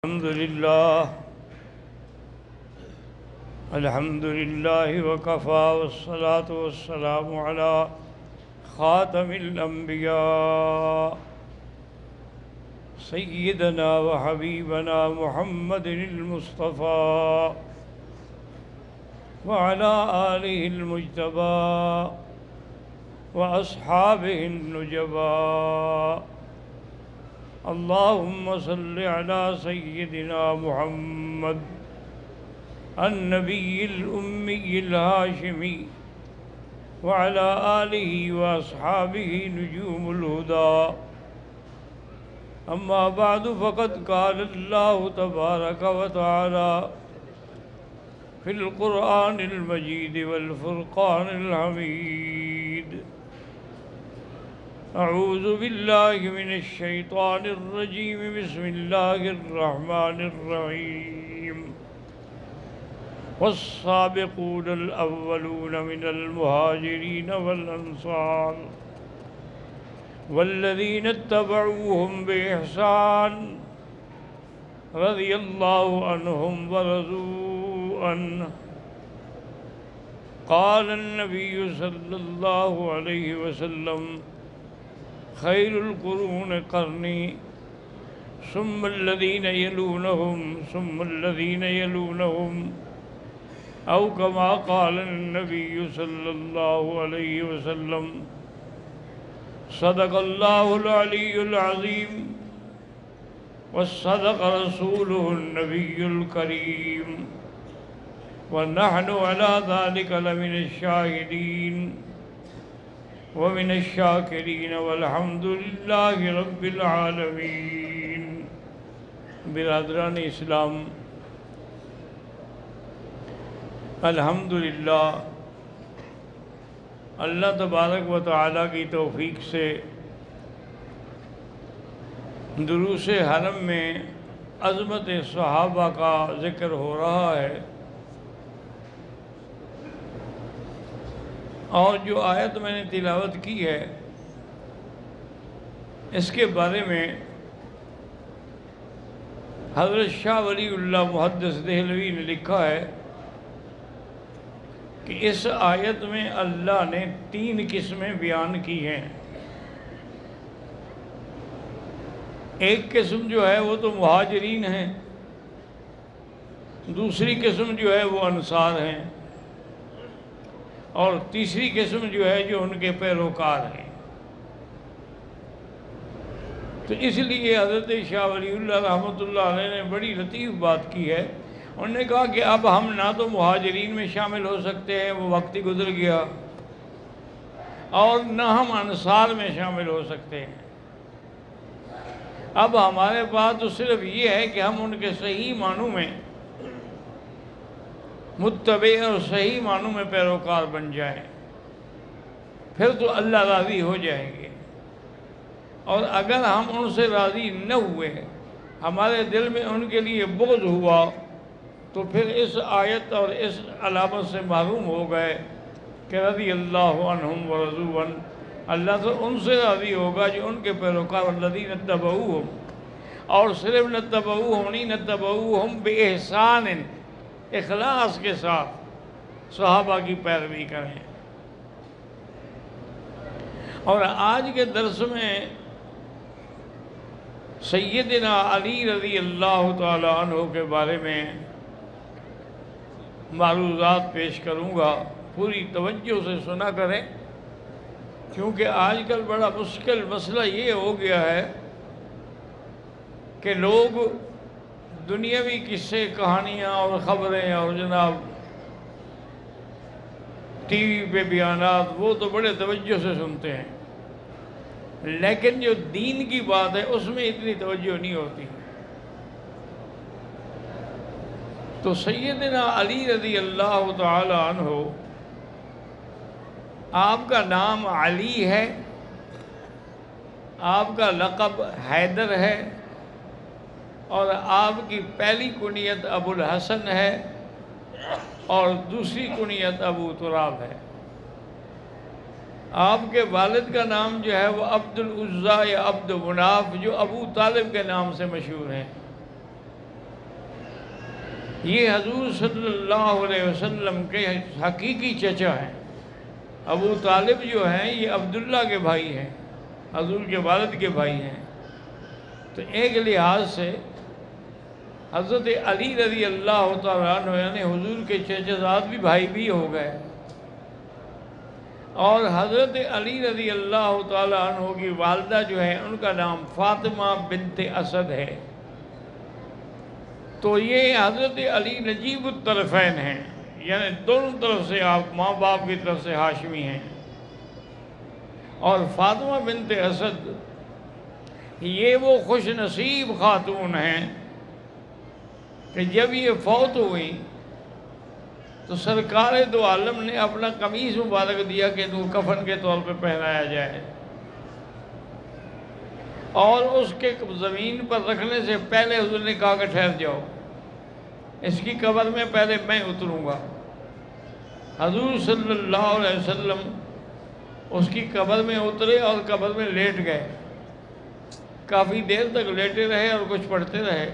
الحمد لله وكفى والصلاة والسلام على خاتم الأنبياء سيدنا وحبيبنا محمد المصطفى وعلى آله المجتبى وأصحابه النجبى. اللهم صل على سيدنا محمد النبي الأمي الهاشمي وعلى آله وأصحابه نجوم الهدى. أما بعد فقد قال الله تبارك وتعالى في القرآن المجيد والفرقان الحميد: أعوذ بالله من الشيطان الرجيم. بسم الله الرحمن الرحيم. والسابقون الأولون من المهاجرين والأنصار والذين اتبعوهم بإحسان رضي الله عنهم ورضوا عنه. قال النبي صلى الله عليه وسلم: خير القرون قرني ثم الذين يلونهم ثم الذين يلونهم، أو كما قال النبي صلى الله عليه وسلم. صدق الله العلي العظيم وصدق رسوله النبي الكريم، ونحن على ذلك لمن الشاهدين ومن الشاکرین والحمد للہ رب العالمین. برادران اسلام، الحمدللہ اللہ تبارک و تعالیٰ کی توفیق سے دروس حرم میں عظمت صحابہ کا ذکر ہو رہا ہے، اور جو آیت میں نے تلاوت کی ہے اس کے بارے میں حضرت شاہ ولی اللہ محدث دہلوی نے لکھا ہے کہ اس آیت میں اللہ نے 3 قسمیں بیان کی ہیں. ایک قسم جو ہے وہ تو مہاجرین ہیں، دوسری قسم جو ہے وہ انصار ہیں، اور تیسری قسم جو ہے جو ان کے پیروکار ہیں. تو اس لیے حضرت شاہ ولی اللہ رحمۃ اللہ علیہ نے بڑی لطیف بات کی ہے. انہوں نے کہا کہ اب ہم نہ تو مہاجرین میں شامل ہو سکتے ہیں، وہ وقت ہی گزر گیا، اور نہ ہم انصار میں شامل ہو سکتے ہیں. اب ہمارے پاس تو صرف یہ ہے کہ ہم ان کے صحیح معنوں میں متبع اور صحیح معنوں میں پیروکار بن جائیں، پھر تو اللہ راضی ہو جائیں گے. اور اگر ہم ان سے راضی نہ ہوئے، ہمارے دل میں ان کے لیے بغض ہوا، تو پھر اس آیت اور اس علامت سے معلوم ہو گئے کہ رضی اللہ عنہم ورضوا عنہ، اللہ تو ان سے راضی ہوگا جو ان کے پیروکار الذین اتبعوہم، اور صرف نتبعوہم نہیں، نتبعوہم بإحسان، اخلاص کے ساتھ صحابہ کی پیروی کریں. اور آج کے درس میں سیدنا علی رضی اللہ تعالی عنہ کے بارے میں معروضات پیش کروں گا. پوری توجہ سے سنا کریں، کیونکہ آج کل بڑا مشکل مسئلہ یہ ہو گیا ہے کہ لوگ دنیاوی قصے، کہانیاں اور خبریں اور جناب ٹی وی پہ بیانات وہ تو بڑے توجہ سے سنتے ہیں، لیکن جو دین کی بات ہے اس میں اتنی توجہ نہیں ہوتی. تو سیدنا علی رضی اللہ تعالی عنہ، آپ کا نام علی ہے، آپ کا لقب حیدر ہے، اور آپ کی پہلی کنیت ابو الحسن ہے اور دوسری کنیت ابو تراب ہے. آپ کے والد کا نام جو ہے وہ عبد العزیٰ یا عبد مناف، جو ابو طالب کے نام سے مشہور ہیں. یہ حضور صلی اللہ علیہ وسلم کے حقیقی چچا ہیں۔ ابو طالب جو ہیں یہ عبداللہ کے بھائی ہیں، حضور کے والد کے بھائی ہیں۔ تو ایک لحاظ سے حضرت علی رضی اللہ تعالیٰ عنہ یعنی حضور کے چچا زاد بھی بھائی بھی ہو گئے، اور حضرت علی رضی اللہ تعالیٰ عنہ کی والدہ جو ہے ان کا نام فاطمہ بنت اسد ہے۔ تو یہ حضرت علی نجیب الطرفین ہیں، یعنی دونوں طرف سے آپ ماں باپ کی طرف سے ہاشمی ہیں۔ اور فاطمہ بنت اسد یہ وہ خوش نصیب خاتون ہیں کہ جب یہ فوت ہوئی تو سرکار دو عالم نے اپنا قمیص مبارک دیا کہ تو کفن کے طور پہ پہنایا جائے، اور اس کے زمین پر رکھنے سے پہلے حضور نے کہا کہ ٹھہر جاؤ، اس کی قبر میں پہلے میں اتروں گا۔ حضور صلی اللہ علیہ وسلم اس کی قبر میں اترے اور قبر میں لیٹ گئے، کافی دیر تک لیٹے رہے اور کچھ پڑھتے رہے،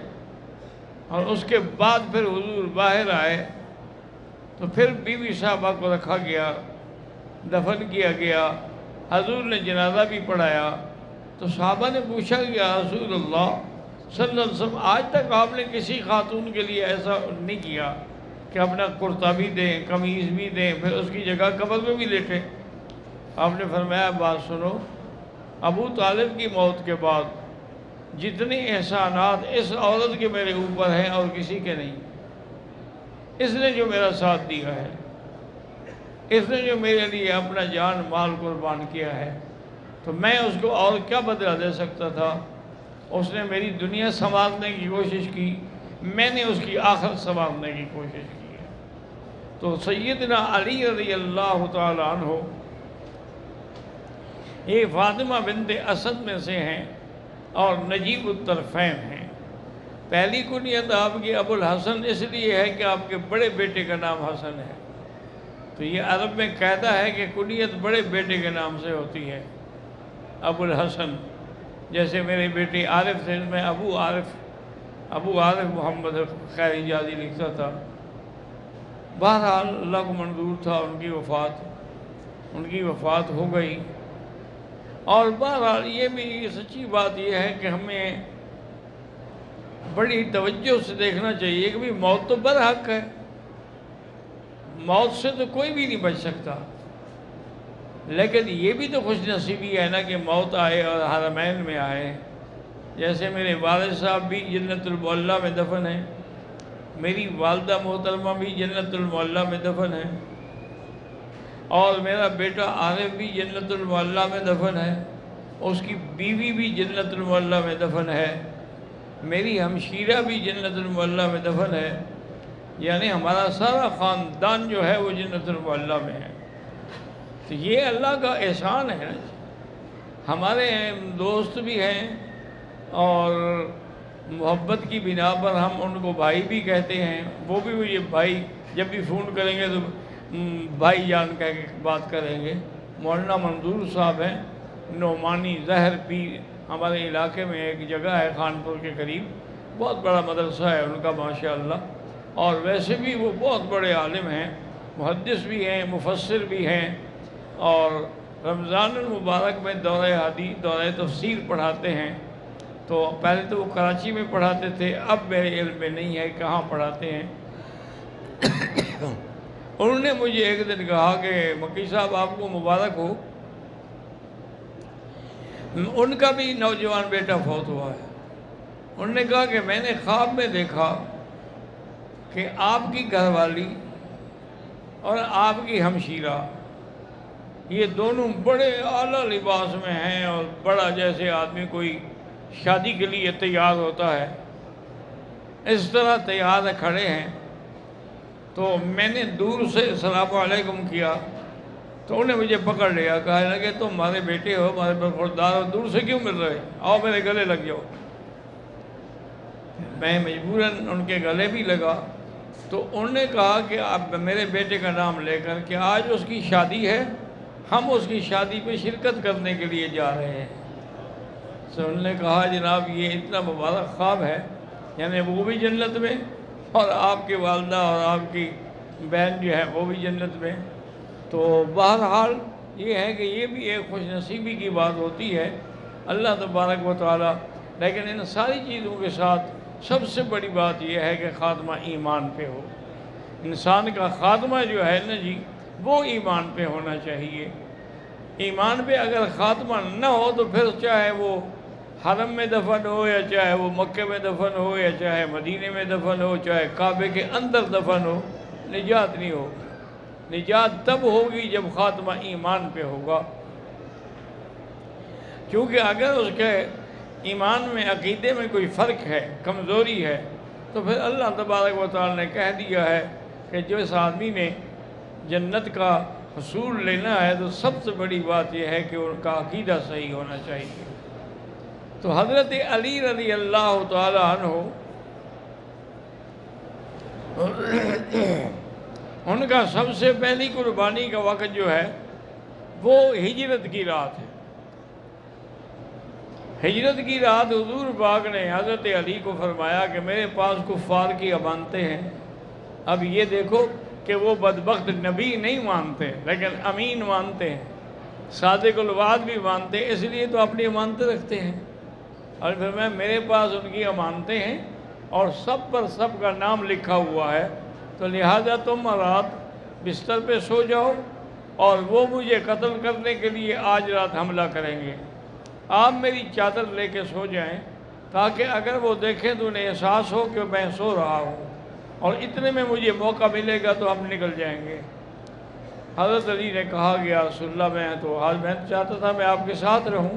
اور اس کے بعد پھر حضور باہر آئے تو پھر بیوی صاحبہ کو رکھا گیا، دفن کیا گیا، حضور نے جنازہ بھی پڑھایا۔ تو صحابہ نے پوچھا کہ یا رسول اللہ صلی اللہ علیہ وسلم آج تک آپ نے کسی خاتون کے لیے ایسا نہیں کیا کہ اپنا کرتا بھی دیں، قمیض بھی دیں، پھر اس کی جگہ قبر میں بھی لیٹے۔ آپ نے فرمایا بات سنو، ابو طالب کی موت کے بعد جتنے احسانات اس عورت کے میرے اوپر ہیں اور کسی کے نہیں، اس نے جو میرا ساتھ دیا ہے، اس نے جو میرے لیے اپنا جان مال قربان کیا ہے، تو میں اس کو اور کیا بدلہ دے سکتا تھا؟ اس نے میری دنیا سنوارنے کی کوشش کی، میں نے اس کی آخرت سنوارنے کی کوشش کی ہے۔ تو سیدنا علی رضی اللہ تعالی عنہ یہ فاطمہ بنت اسد میں سے ہیں اور نجیب الطرفین ہیں۔ پہلی کنیت آپ کی ابو الحسن اس لیے ہے کہ آپ کے بڑے بیٹے کا نام حسن ہے، تو یہ عرب میں کہتا ہے کہ کنیت بڑے بیٹے کے نام سے ہوتی ہے، ابو الحسن۔ جیسے میرے بیٹے عارف تھے، میں ابو عارف محمد خیر ایجادی لکھتا تھا۔ بہرحال اللہ کو منظور تھا ان کی وفات ہو گئی۔ اور بہرحال یہ بھی سچی بات یہ ہے کہ ہمیں بڑی توجہ سے دیکھنا چاہیے کہ موت تو برحق ہے، موت سے تو کوئی بھی نہیں بچ سکتا، لیکن یہ بھی تو خوش نصیبی ہے نا کہ موت آئے اور حرمین میں آئے۔ جیسے میرے والد صاحب بھی جنت المعلیٰ میں دفن ہیں، میری والدہ محترمہ بھی جنت المعلیٰ میں دفن ہے، اور میرا بیٹا عارف بھی جنت المعلیٰ میں دفن ہے، اس کی بیوی بھی جنت المعلیٰ میں دفن ہے، میری ہمشیرہ بھی جنت المعلیٰ میں دفن ہے، یعنی ہمارا سارا خاندان جو ہے وہ جنت المعلیٰ میں ہے۔ تو یہ اللہ کا احسان ہے۔ ہمارے دوست بھی ہیں اور محبت کی بنا پر ہم ان کو بھائی بھی کہتے ہیں، وہ بھی مجھے بھائی جب بھی فون کریں گے تو بھائی جان کہہ کے بات کریں گے۔ مولانا منظور صاحب ہیں، نعمانی زہر پیر، ہمارے علاقے میں ایک جگہ ہے خانپور کے قریب، بہت بڑا مدرسہ ہے ان کا ماشاءاللہ، اور ویسے بھی وہ بہت بڑے عالم ہیں، محدث بھی ہیں، مفسر بھی ہیں، اور رمضان المبارک میں دورہ حدیث دورہ تفسیر پڑھاتے ہیں۔ تو پہلے تو وہ کراچی میں پڑھاتے تھے، اب میرے علم میں نہیں ہے کہاں پڑھاتے ہیں۔ انہوں نے مجھے ایک دن کہا کہ مکی صاحب آپ کو مبارک ہو، ان کا بھی نوجوان بیٹا فوت ہوا ہے۔ انہوں نے کہا کہ میں نے خواب میں دیکھا کہ آپ کی گھر والی اور آپ کی ہمشیرہ یہ دونوں بڑے اعلیٰ لباس میں ہیں، اور بڑا جیسے آدمی کوئی شادی کے لیے تیار ہوتا ہے اس طرح تیار کھڑے ہیں۔ تو میں نے دور سے السلام علیکم کیا تو انہیں مجھے پکڑ لیا، کہا لگے تم ہمارے بیٹے ہو، ہمارے برخوردار ہو، دور سے کیوں مل رہے، آؤ میرے گلے لگ جاؤ۔ میں مجبوراً ان کے گلے بھی لگا۔ تو انہوں نے کہا کہ اب میرے بیٹے کا نام لے کر کہ آج اس کی شادی ہے، ہم اس کی شادی پہ شرکت کرنے کے لیے جا رہے ہیں۔ تو انہوں نے کہا جناب یہ اتنا مبارک خواب ہے، یعنی وہ بھی جنت میں اور آپ کی والدہ اور آپ کی بہن جو ہے وہ بھی جنت میں۔ تو بہرحال یہ ہے کہ یہ بھی ایک خوش نصیبی کی بات ہوتی ہے اللہ تبارک و تعالی، لیکن ان ساری چیزوں کے ساتھ سب سے بڑی بات یہ ہے کہ خاتمہ ایمان پہ ہو۔ انسان کا خاتمہ جو ہے نا جی، وہ ایمان پہ ہونا چاہیے۔ ایمان پہ اگر خاتمہ نہ ہو تو پھر چاہے وہ حرم میں دفن ہو، یا چاہے وہ مکے میں دفن ہو، یا چاہے مدینے میں دفن ہو، چاہے کعبے کے اندر دفن ہو، نجات نہیں ہوگی۔ نجات تب ہوگی جب خاتمہ ایمان پہ ہوگا، کیونکہ اگر اس کے ایمان میں، عقیدے میں کوئی فرق ہے، کمزوری ہے، تو پھر اللہ تبارک و تعالی نے کہہ دیا ہے کہ جس آدمی نے جنت کا حصول لینا ہے تو سب سے بڑی بات یہ ہے کہ ان کا عقیدہ صحیح ہونا چاہیے۔ تو حضرت علی رضی اللہ تعالی عنہ، ان کا سب سے پہلی قربانی کا وقت جو ہے وہ ہجرت کی رات ہے۔ ہجرت کی رات حضور پاک نے حضرت علی کو فرمایا کہ میرے پاس کفار کی امانتیں ہیں۔ اب یہ دیکھو کہ وہ بدبخت نبی نہیں مانتے لیکن امین مانتے ہیں، صادق الوعد بھی مانتے ہیں، اس لیے تو اپنی امانتیں رکھتے ہیں۔ اور پھر میرے پاس ان کی امانتیں ہیں اور سب پر سب کا نام لکھا ہوا ہے، تو لہٰذا تم رات بستر پہ سو جاؤ اور وہ مجھے قتل کرنے کے لیے آج رات حملہ کریں گے۔ آپ میری چادر لے کے سو جائیں تاکہ اگر وہ دیکھیں تو انہیں احساس ہو کہ میں سو رہا ہوں، اور اتنے میں مجھے موقع ملے گا تو ہم نکل جائیں گے۔ حضرت علی نے کہا کہ یا رسول اللہ میں تو چاہتا تھا میں آپ کے ساتھ رہوں،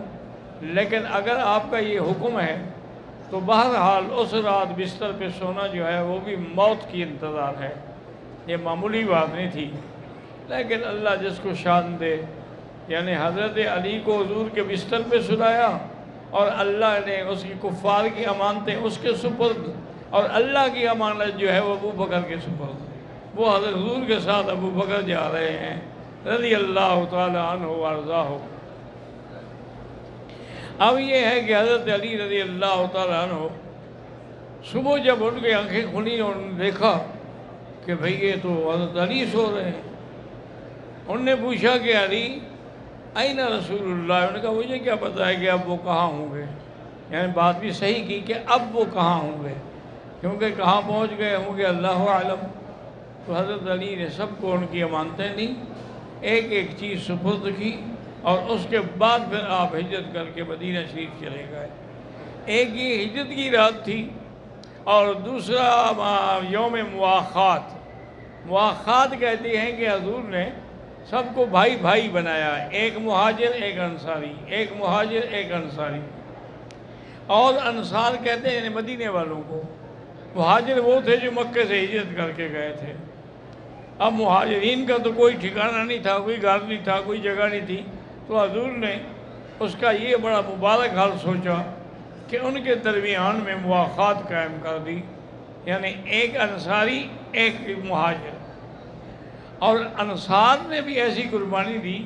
لیکن اگر آپ کا یہ حکم ہے تو بہرحال اس رات بستر پہ سونا جو ہے وہ بھی موت کی انتظار ہے۔ یہ معمولی بات نہیں تھی، لیکن اللہ جس کو شان دے، یعنی حضرت علی کو حضور کے بستر پہ سلایا اور اللہ نے اس کی کفار کی امانتیں اس کے سپرد، اور اللہ کی امانت جو ہے وہ ابو بکر کے سپرد۔ وہ حضرت حضور کے ساتھ ابو بکر جا رہے ہیں رضی اللہ تعالی عنہ وارضاہ۔ اب یہ ہے کہ حضرت علی رضی اللہ تعالی عنہ صبح جب ان کی آنکھیں کھلی اور انہوں نے دیکھا کہ بھئی یہ تو حضرت علی سو رہے ہیں، انہوں نے پوچھا کہ علی این رسول اللہ؟ انہوں نے کہا مجھے کیا پتہ ہے کہ اب وہ کہاں ہوں گے، یعنی بات بھی صحیح کی کہ اب وہ کہاں ہوں گے، کیونکہ کہاں پہنچ گئے ہوں گے اللہ عالم۔ تو حضرت علی نے سب کو ان کی امانتیں دیں، ایک ایک چیز سپرد کی، اور اس کے بعد پھر آپ ہجرت کر کے مدینہ شریف چلے گئے۔ ایک یہ ہجرت کی رات تھی، اور دوسرا یوم مواخات۔ مواخات کہتے ہیں کہ حضور نے سب کو بھائی بھائی بنایا، ایک مہاجر ایک انصاری، ایک مہاجر ایک انصاری۔ اور انصار کہتے ہیں مدینے والوں کو، مہاجر وہ تھے جو مکے سے ہجرت کر کے گئے تھے۔ اب مہاجرین کا تو کوئی ٹھکانہ نہیں تھا، کوئی گھر نہیں تھا، کوئی جگہ نہیں تھی، تو حضور نے اس کا یہ بڑا مبارک حال سوچا کہ ان کے درمیان میں مواخات قائم کر دی، یعنی ایک انصاری ایک مہاجر۔ اور انصار نے بھی ایسی قربانی دی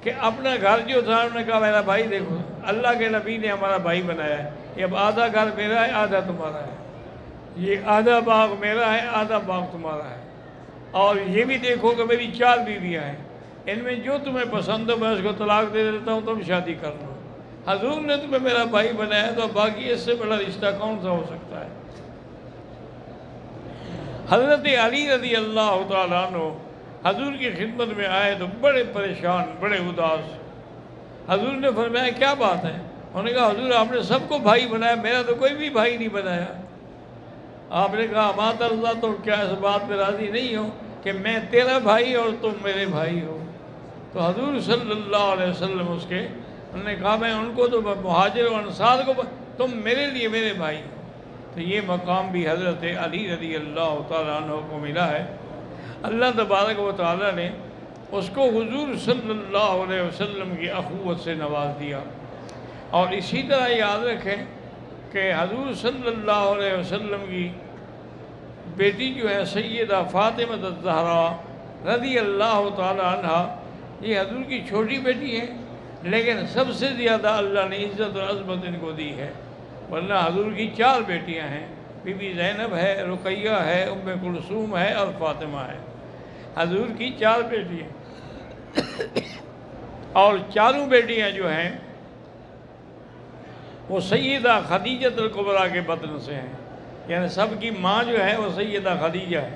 کہ اپنا گھر جو تھا انہوں نے کہا میرا بھائی دیکھو اللہ کے نبی نے ہمارا بھائی بنایا ہے، یہ اب آدھا گھر میرا ہے آدھا تمہارا ہے، یہ آدھا باغ میرا ہے آدھا باغ تمہارا ہے، اور یہ بھی دیکھو کہ میری 4 بیویاں ہیں، ان میں جو تمہیں پسند ہو میں اس کو طلاق دے دیتا ہوں، تم شادی کر لو۔ حضور نے تمہیں میرا بھائی بنایا تو باقی اس سے بڑا رشتہ کون سا ہو سکتا ہے۔ حضرت علی رضی اللہ تعالیٰ عنہ حضور کی خدمت میں آئے تو بڑے پریشان، بڑے اداس۔ حضور نے فرمایا کیا بات ہے؟ انہوں نے کہا حضور آپ نے سب کو بھائی بنایا، میرا تو کوئی بھی بھائی نہیں بنایا۔ آپ نے کہا مات اللہ، تو کیا اس بات پہ راضی نہیں ہو کہ میں تیرا بھائی اور تم میرے بھائی ہو؟ تو حضور صلی اللہ علیہ وسلم انہوں نے کہا میں ان کو تو مہاجر و انصار کو، تم میرے لیے میرے بھائی ہو۔ تو یہ مقام بھی حضرت علی رضی اللہ تعالیٰ عنہ کو ملا ہے۔ اللہ تبارک و تعالیٰ نے اس کو حضور صلی اللہ علیہ وسلم کی اخوت سے نواز دیا۔ اور اسی طرح یاد رکھیں کہ حضور صلی اللہ علیہ وسلم کی بیٹی جو ہے سیدہ فاطمہ الزہرا رضی اللہ تعالی عنہ، یہ حضور کی چھوٹی بیٹی ہے، لیکن سب سے زیادہ اللہ نے عزت اور عظمت ان کو دی ہے، ورنہ حضور کی 4 بیٹیاں ہیں، بی بی زینب ہے، رقیہ ہے، ام کلثوم ہے اور فاطمہ ہے۔ حضور کی 4 بیٹیاں، اور چاروں بیٹیاں جو ہیں وہ سیدہ خدیجہ الکبریٰ کے بطن سے ہیں، یعنی سب کی ماں جو ہے وہ سیدہ خدیجہ ہے۔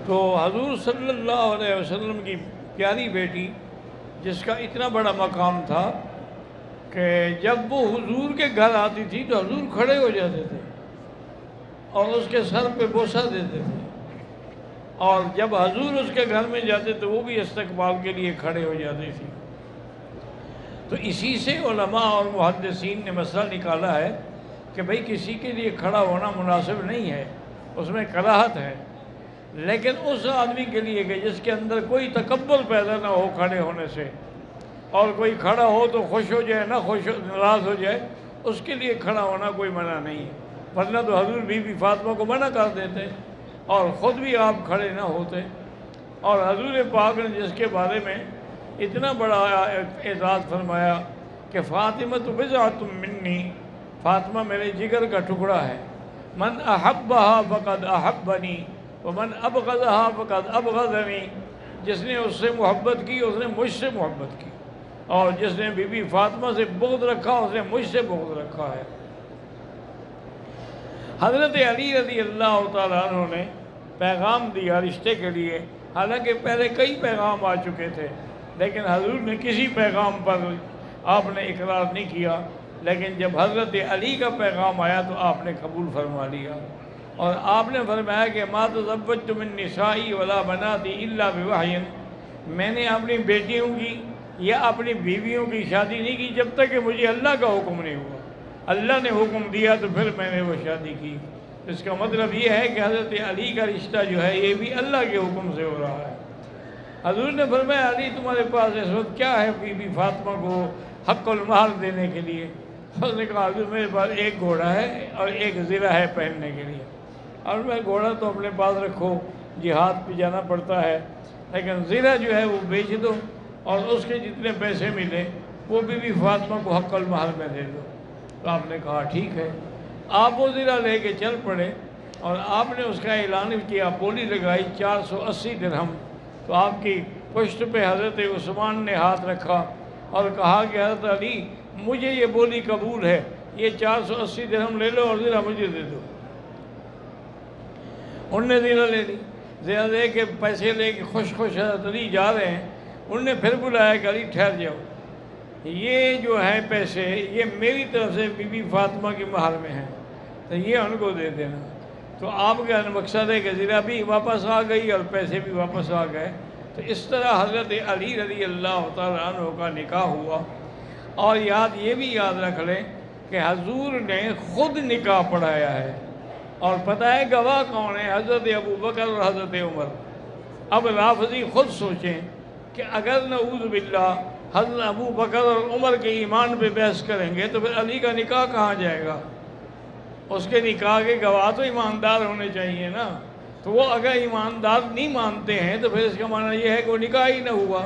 تو حضور صلی اللہ علیہ وسلم کی پیاری بیٹی، جس کا اتنا بڑا مقام تھا کہ جب وہ حضور کے گھر آتی تھی تو حضور کھڑے ہو جاتے تھے اور اس کے سر پہ بوسہ دیتے تھے، اور جب حضور اس کے گھر میں جاتے تو وہ بھی استقبال کے لیے کھڑے ہو جاتی تھی۔ تو اسی سے علماء اور محدثین نے مسئلہ نکالا ہے کہ بھئی کسی کے لیے کھڑا ہونا مناسب نہیں ہے، اس میں کراہت ہے، لیکن اس آدمی کے لیے کہ جس کے اندر کوئی تکبر پیدا نہ ہو کھڑے ہونے سے، اور کوئی کھڑا ہو تو خوش ہو جائے، نہ خوش ہو ناراض ہو جائے، اس کے لیے کھڑا ہونا کوئی منع نہیں ہے، ورنہ تو حضور بی بی فاطمہ کو منع کر دیتے اور خود بھی آپ کھڑے نہ ہوتے۔ اور حضور پاک نے جس کے بارے میں اتنا بڑا اعزاز فرمایا کہ فاطمہ بضعۃ منی، فاطمہ میرے جگر کا ٹکڑا ہے، من احبها فقد احبنی ومن ابغضها فقد ابغضنی، جس نے اس سے محبت کی اس نے مجھ سے محبت کی، اور جس نے بی بی فاطمہ سے بغض رکھا اس نے مجھ سے بغض رکھا ہے۔ حضرت علی رضی اللہ تعالیٰ عنہ نے پیغام دیا رشتے کے لیے، حالانکہ پہلے کئی پیغام آ چکے تھے، لیکن حضور نے کسی پیغام پر آپ نے اقرار نہیں کیا، لیکن جب حضرت علی کا پیغام آیا تو آپ نے قبول فرما لیا، اور آپ نے فرمایا کہ ما تزوجت من نسائی ولا بناتی الا بوحی، میں نے اپنی بیٹیوں کی یا اپنی بیویوں کی شادی نہیں کی جب تک کہ مجھے اللہ کا حکم نہیں ہوا، اللہ نے حکم دیا تو پھر میں نے وہ شادی کی۔ اس کا مطلب یہ ہے کہ حضرت علی کا رشتہ جو ہے یہ بھی اللہ کے حکم سے ہو رہا ہے۔ حضور نے فرمایا علی تمہارے پاس اس وقت کیا ہے بی بی فاطمہ کو حق المہر دینے کے لیے؟ اس نے کہا حضور میرے پاس ایک گھوڑا ہے اور ایک زرہ ہے پہننے کے لیے، اور میں گھوڑا تو اپنے پاس رکھو، جہاد پہ جانا پڑتا ہے، لیکن زرہ جو ہے وہ بیچ دو اور اس کے جتنے پیسے ملے وہ بی بی فاطمہ کو حق المہر میں دے دو۔ تو آپ نے کہا ٹھیک ہے، آپ وہ زرہ لے کے چل پڑے اور آپ نے اس کا اعلان کیا، بولی لگائی 480 درہم۔ تو آپ کی پشت پہ حضرت عثمان نے ہاتھ رکھا اور کہا کہ حضرت علی مجھے یہ بولی قبول ہے، یہ 480 درہم لے لو اور زرہ مجھے دے دو۔ انہوں نے زرہ لے لی، زرہ لے کے پیسے لے کے خوش خوش حضرت علی جا رہے ہیں، انہوں نے پھر بلایا کہ علی ٹھہر جاؤ، یہ جو ہے پیسے یہ میری طرف سے بی بی فاطمہ کی مہر میں ہیں، تو یہ ان کو دے دینا۔ تو آپ کا مقصد ہے کہ زرہ بھی واپس آ گئی اور پیسے بھی واپس آ گئے۔ تو اس طرح حضرت علی رضی اللہ تعالیٰ عنہ کا نکاح ہوا۔ اور یہ بھی یاد رکھ لیں کہ حضور نے خود نکاح پڑھایا ہے، اور پتہ ہے گواہ کون ہے؟ حضرت ابو بکر اور حضرت عمر۔ اب رافضی خود سوچیں کہ اگر نعوذ باللہ حضرت ابو بکر اور عمر کے ایمان پہ بحث کریں گے تو پھر علی کا نکاح کہاں جائے گا؟ اس کے نکاح کے گواہ تو ایماندار ہونے چاہیے نا، تو وہ اگر ایماندار نہیں مانتے ہیں تو پھر اس کا معنی یہ ہے کہ وہ نکاح ہی نہ ہوا۔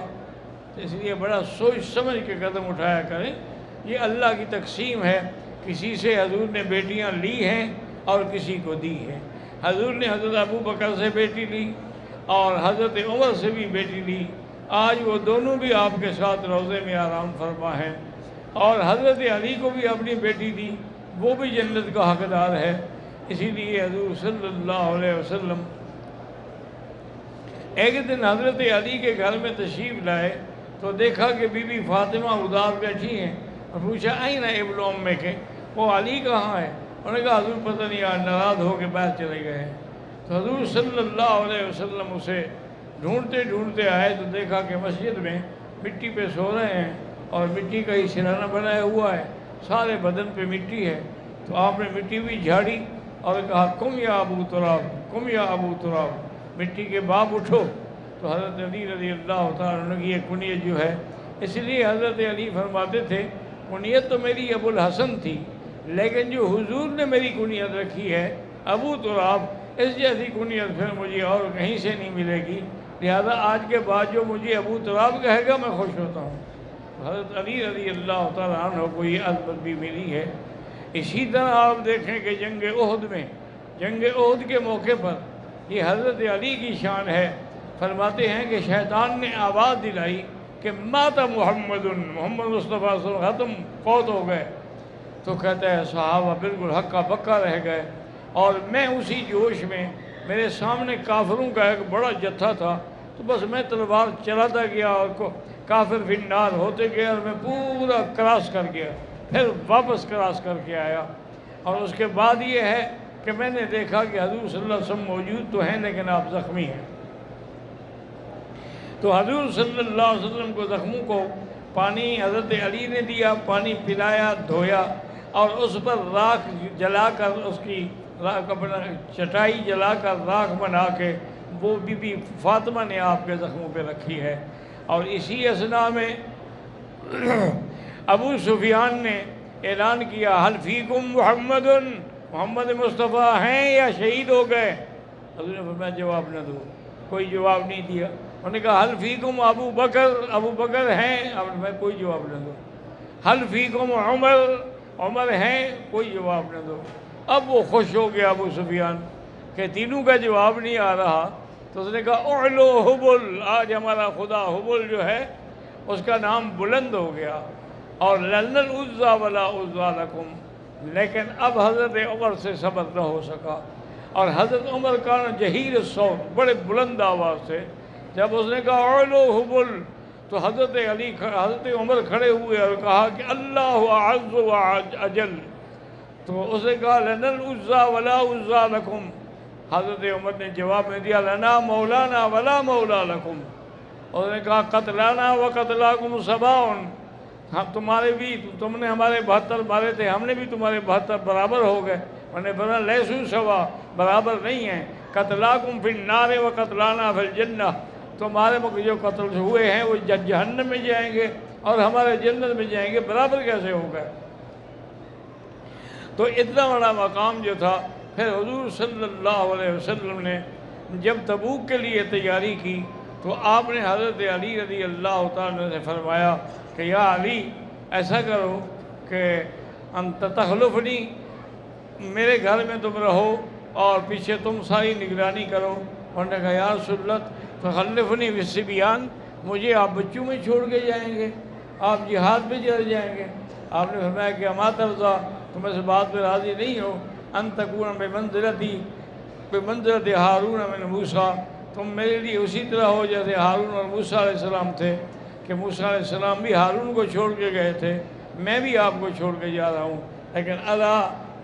تو اس لیے بڑا سوچ سمجھ کے قدم اٹھایا کریں، یہ اللہ کی تقسیم ہے، کسی سے حضور نے بیٹیاں لی ہیں اور کسی کو دی ہیں۔ حضور نے حضرت ابو بکر سے بیٹی لی اور حضرت عمر سے بھی بیٹی لی، آج وہ دونوں بھی آپ کے ساتھ روضے میں آرام فرما ہیں، اور حضرت علی کو بھی اپنی بیٹی دی، وہ بھی جنت کا حقدار ہے۔ اسی لیے حضور صلی اللہ علیہ وسلم ایک دن حضرت علی کے گھر میں تشریف لائے تو دیکھا کہ بی بی فاطمہ اداس بیٹھی ہیں، اور پوچھا آئین ابن ام کے، وہ علی کہاں ہے؟ انہوں نے کہا حضور پتہ نہیں آج ناراض ہو کے باہر چلے گئے ہیں۔ تو حضور صلی اللہ علیہ وسلم اسے ڈھونڈتے ڈھونڈتے آئے تو دیکھا کہ مسجد میں مٹی پہ سو رہے ہیں اور مٹی کا ہی سرہانہ بنایا ہوا ہے، سارے بدن پہ مٹی ہے۔ تو آپ نے مٹی بھی جھاڑی اور کہا کم یا ابو تراب، کم یا ابو تراب، مٹی کے باپ اٹھو۔ تو حضرت علی رضی اللہ تعالیٰ عنہ کی یہ کنیت جو ہے، اس لیے حضرت علی فرماتے تھے کنیت تو میری ابو الحسن تھی، لیکن جو حضور نے میری کنیت رکھی ہے ابو تراب، اس جیسی کنیت پھر مجھے اور کہیں سے نہیں ملے گی، لہذا آج کے بعد جو مجھے ابو تراب کہے گا میں خوش ہوتا ہوں۔ حضرت علی رضی اللہ تعالیٰ عنہ کو یہ عظمت بھی ملی ہے۔ اسی طرح آپ دیکھیں کہ جنگ احد میں، جنگ احد کے موقع پر یہ حضرت علی کی شان ہے۔ فرماتے ہیں کہ شیطان نے آواز دلائی کہ مات محمد، محمد مصطفیٰ صلی اللہ علیہ وسلم فوت ہو گئے، تو کہتا ہے صحابہ بالکل ہکا بکا رہ گئے، اور میں اسی جوش میں، میرے سامنے کافروں کا ایک بڑا جتھا تھا، تو بس میں تلوار چلاتا گیا اور کافر فی النار ہوتے گئے، اور میں پورا کراس کر گیا، پھر واپس کراس کر کے آیا۔ اور اس کے بعد یہ ہے کہ میں نے دیکھا کہ حضور صلی اللہ علیہ وسلم موجود تو ہیں لیکن آپ زخمی ہیں۔ تو حضور صلی اللہ علیہ وسلم کو زخموں کو پانی حضرت علی نے دیا، پانی پلایا، دھویا، اور اس پر راکھ جلا کر، اس کی چٹائی جلا کر راکھ بنا کے وہ بی بی فاطمہ نے آپ کے زخموں پہ رکھی ہے۔ اور اسی اثناء میں ابو سفیان نے اعلان کیا حل فیکم محمد، محمد مصطفیٰ ہیں یا شہید ہو گئے؟ حضور نے فرمایا جواب نہ دو، کوئی جواب نہیں دیا۔ انہوں نے کہا حل فیکم ابو بکر، ابو بکر ہیں؟ اب میں کوئی جواب نہ دو۔ حل فیکم عمر، عمر ہیں؟ کوئی جواب نہ دو۔ اب وہ خوش ہو گیا ابو سفیان کہ تینوں کا جواب نہیں آ رہا، تو اس نے کہا اعلو حبل، آج ہمارا خدا حبل جو ہے اس کا نام بلند ہو گیا، اور لن العزا ولا عزا لکم۔ لیکن اب حضرت عمر سے صبر نہ ہو سکا، اور حضرت عمر کا جہیر الصوت، بڑے بلند آواز سے جب اس نے کہا اعلو حبل، تو حضرت عمر کھڑے ہوئے اور کہا کہ اللہ اعز و اجل۔ تو اس نے کہا لن العزا ولا عزا لکم۔ حضرت عمر نے جواب میں دیا لنا مولانا ولا مولا لکم۔ اس نے کہا قتلانا و قتلاکم سواء، ہم تمہارے بھی، تم نے ہمارے 72 مارے تھے، ہم نے بھی تمہارے 72 برابر ہو گئے۔ انہوں نے فرمایا لیسو سوا، برابر نہیں ہیں، قتلاکم فی النار و قتلانا فی الجنہ، تمہارے جو قتل ہوئے ہیں وہ جہنم میں جائیں گے اور ہمارے جنت میں جائیں گے، برابر کیسے ہو گئے؟ تو اتنا بڑا مقام جو تھا۔ پھر حضور صلی اللہ علیہ وسلم نے جب تبوک کے لیے تیاری کی تو آپ نے حضرت علی رضی اللہ تعالیٰ سے فرمایا کہ یا علی ایسا کرو کہ انت تخلفنی، میرے گھر میں تم رہو اور پیچھے تم ساری نگرانی کرو۔ انہوں نے کہا یا رسول اللہ تخلفنی بالصبیان، مجھے آپ بچوں میں چھوڑ کے جائیں گے، آپ جہاد پہ چلے جائیں گے؟ آپ نے فرمایا کہ اما ترضیٰ، تم اس بات پہ راضی نہیں ہو ان تکون بمنزلت ہارون من موسیٰ، تم میرے لیے اسی طرح ہو جیسے ہارون اور موسیٰ علیہ السلام تھے، کہ موسیٰ علیہ السلام بھی ہارون کو چھوڑ کے گئے تھے، میں بھی آپ کو چھوڑ کے جا رہا ہوں، لیکن الا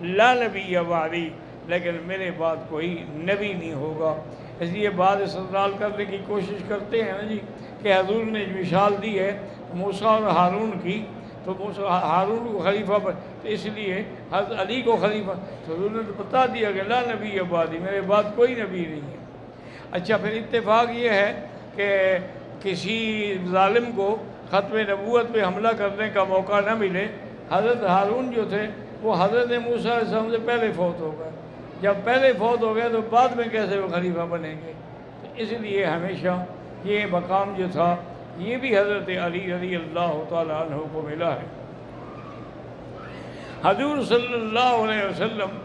لا نبی بعدی، لیکن میرے بعد کوئی نبی نہیں ہوگا۔ اس لیے بعد استدلال کرنے کی کوشش کرتے ہیں نا جی کہ حضور نے مثال دی ہے موسیٰ اور ہارون کی، تو ہارون کو خلیفہ پر، تو اس لیے حضرت علی کو خلیفہ، تو حضور نے بتا دیا کہ لا نبی بعدی، میرے بعد کوئی نبی نہیں ہے۔ اچھا، پھر اتفاق یہ ہے کہ کسی ظالم کو ختم نبوت پہ حملہ کرنے کا موقع نہ ملے۔ حضرت ہارون جو تھے وہ حضرت موسیٰ علیہ السلام سے پہلے فوت ہو گئے، جب پہلے فوت ہو گئے تو بعد میں کیسے وہ خلیفہ بنیں گے؟ تو اس لیے ہمیشہ یہ مقام جو تھا یہ بھی حضرت علی رضی اللہ تعالیٰ عنہ کو ملا ہے۔ حضور صلی اللہ علیہ وسلم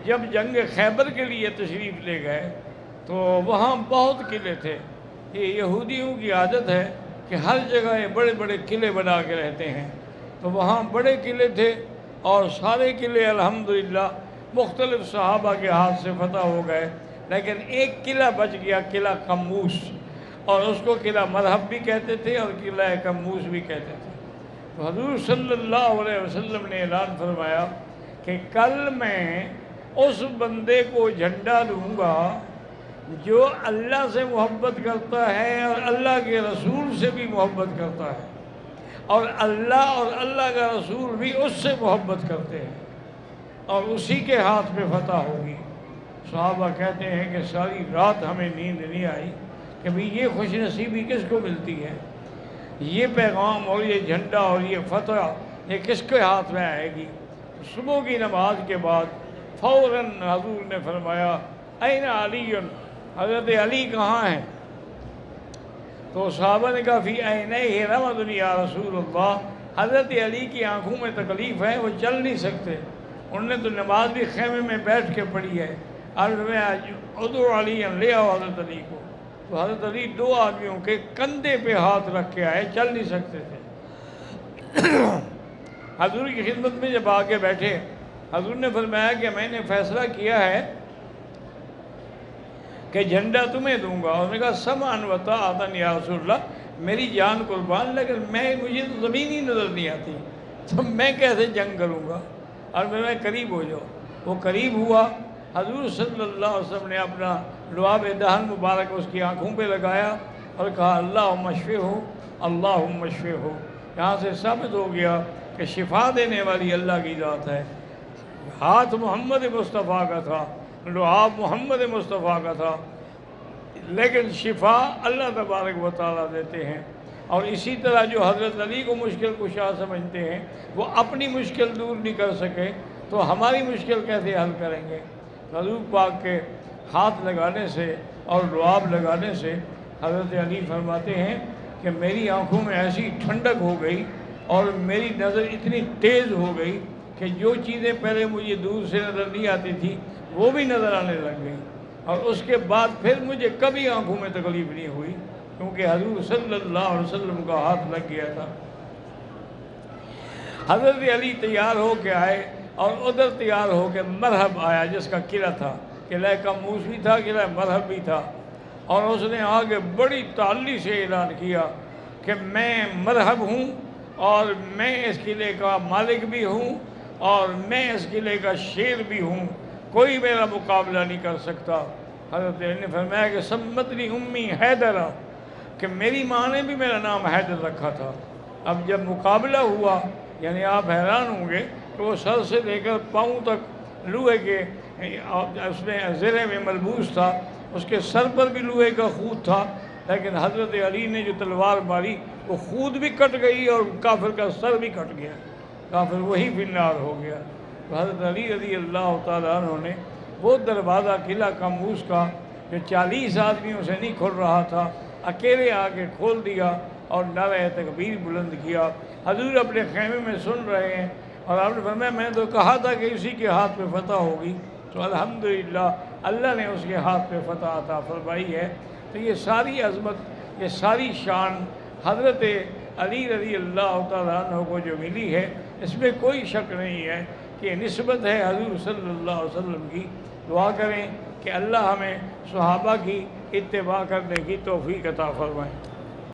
جب جنگ خیبر کے لیے تشریف لے گئے تو وہاں بہت قلعے تھے۔ یہ یہودیوں کی عادت ہے کہ ہر جگہ یہ بڑے بڑے قلعے بنا کے رہتے ہیں، تو وہاں بڑے قلعے تھے، اور سارے قلعے الحمدللہ مختلف صحابہ کے ہاتھ سے فتح ہو گئے، لیکن ایک قلعہ بچ گیا، قلعہ قموس، اور اس کو قلعہ مرحب بھی کہتے تھے اور قلعہ قموس بھی کہتے تھے۔ تو حضور صلی اللہ علیہ وسلم نے اعلان فرمایا کہ کل میں اس بندے کو جھنڈا دوں گا جو اللہ سے محبت کرتا ہے اور اللہ کے رسول سے بھی محبت کرتا ہے، اور اللہ اور اللہ کا رسول بھی اس سے محبت کرتے ہیں، اور اسی کے ہاتھ پہ فتح ہوگی۔ صحابہ کہتے ہیں کہ ساری رات ہمیں نیند نہیں آئی کہ بھئی یہ خوش نصیبی کس کو ملتی ہے، یہ پیغام اور یہ جھنڈا اور یہ فتح یہ کس کے ہاتھ میں آئے گی۔ صبح کی نماز کے بعد فوراً حضور نے فرمایا این علی، حضرت علی کہاں ہیں؟ تو صحابہ نے کہا فی عینیہ رمد یا رسول اللہ، حضرت علی کی آنکھوں میں تکلیف ہے، وہ چل نہیں سکتے، انہوں نے تو نماز بھی خیمے میں بیٹھ کے پڑھی ہے، ادعو علی لے آؤ حضرت علی کو۔ تو حضرت علی دو آدمیوں کے کندھے پہ ہاتھ رکھ کے آئے، چل نہیں سکتے تھے۔ حضور کی خدمت میں جب آگے بیٹھے، حضور نے فرمایا کہ میں نے فیصلہ کیا ہے کہ جھنڈا تمہیں دوں گا، اور نے کہا سمعا و طاعۃ یا رسول اللہ، میری جان قربان، لیکن مجھے تو زمین ہی نظر نہیں آتی، تو میں کیسے جنگ کروں گا، اور میں قریب ہو جاؤ۔ وہ قریب ہوا، حضور صلی اللہ علیہ وسلم نے اپنا لعاب دہن مبارک اس کی آنکھوں پہ لگایا اور کہا اللہم اشفہ اللہم اشفہ۔ یہاں سے ثابت ہو گیا کہ شفا دینے والی اللہ کی ذات ہے۔ ہاتھ محمد مصطفیٰ کا تھا، لعاب محمد مصطفیٰ کا تھا، لیکن شفا اللہ تبارک و تعالیٰ دیتے ہیں۔ اور اسی طرح جو حضرت علی کو مشکل کشا سمجھتے ہیں، وہ اپنی مشکل دور نہیں کر سکے تو ہماری مشکل کیسے حل کریں گے؟ حضور پاک کے ہاتھ لگانے سے اور لعاب لگانے سے حضرت علی فرماتے ہیں کہ میری آنکھوں میں ایسی ٹھنڈک ہو گئی اور میری نظر اتنی تیز ہو گئی کہ جو چیزیں پہلے مجھے دور سے نظر نہیں آتی تھی وہ بھی نظر آنے لگ گئیں، اور اس کے بعد پھر مجھے کبھی آنکھوں میں تکلیف نہیں ہوئی، کیونکہ حضور صلی اللہ علیہ وسلم کا ہاتھ لگ گیا تھا۔ حضرت علی تیار ہو کے آئے اور ادھر تیار ہو کے مرحب آیا، جس کا قلعہ تھا، قلعہ کاموس بھی تھا، قلعہ مرحب بھی تھا، اور اس نے آگے بڑی تعلی سے اعلان کیا کہ میں مرحب ہوں اور میں اس قلعے کا مالک بھی ہوں اور میں اس قلعے کا شیر بھی ہوں، کوئی میرا مقابلہ نہیں کر سکتا۔ حضرت علی نے فرمایا کہ سمتنی امی حیدرہ، کہ میری ماں نے بھی میرا نام حیدر رکھا تھا۔ اب جب مقابلہ ہوا، یعنی آپ حیران ہوں گے کہ وہ سر سے لے کر پاؤں تک لوہے کے، اس میں زرے میں ملبوس تھا، اس کے سر پر بھی لوہے کا خود تھا، لیکن حضرت علی نے جو تلوار ماری وہ خود بھی کٹ گئی اور کافر کا سر بھی کٹ گیا، کافر وہی فی النار ہو گیا۔ تو حضرت علی رضی اللہ تعالیٰ عنہ نے وہ دروازہ قلعہ کاموس کا جو 40 آدمیوں سے نہیں کھل رہا تھا، اکیلے آ کے کھول دیا اور نعرہ تکبیر بلند کیا۔ حضور اپنے خیمے میں سن رہے ہیں، اور آپ نے فرمایا میں تو کہا تھا کہ اسی کے ہاتھ پہ فتح ہوگی، تو الحمدللہ اللہ نے اس کے ہاتھ پہ فتح عطا فرمائی ہے۔ تو یہ ساری عظمت، یہ ساری شان حضرت علی رضی اللہ تعالیٰ عنہ کو جو ملی ہے، اس میں کوئی شک نہیں ہے کہ نسبت ہے حضور صلی اللہ علیہ وسلم کی۔ دعا کریں کہ اللہ ہمیں صحابہ کی اتباع کرنے کی توفیق عطا فرمائے۔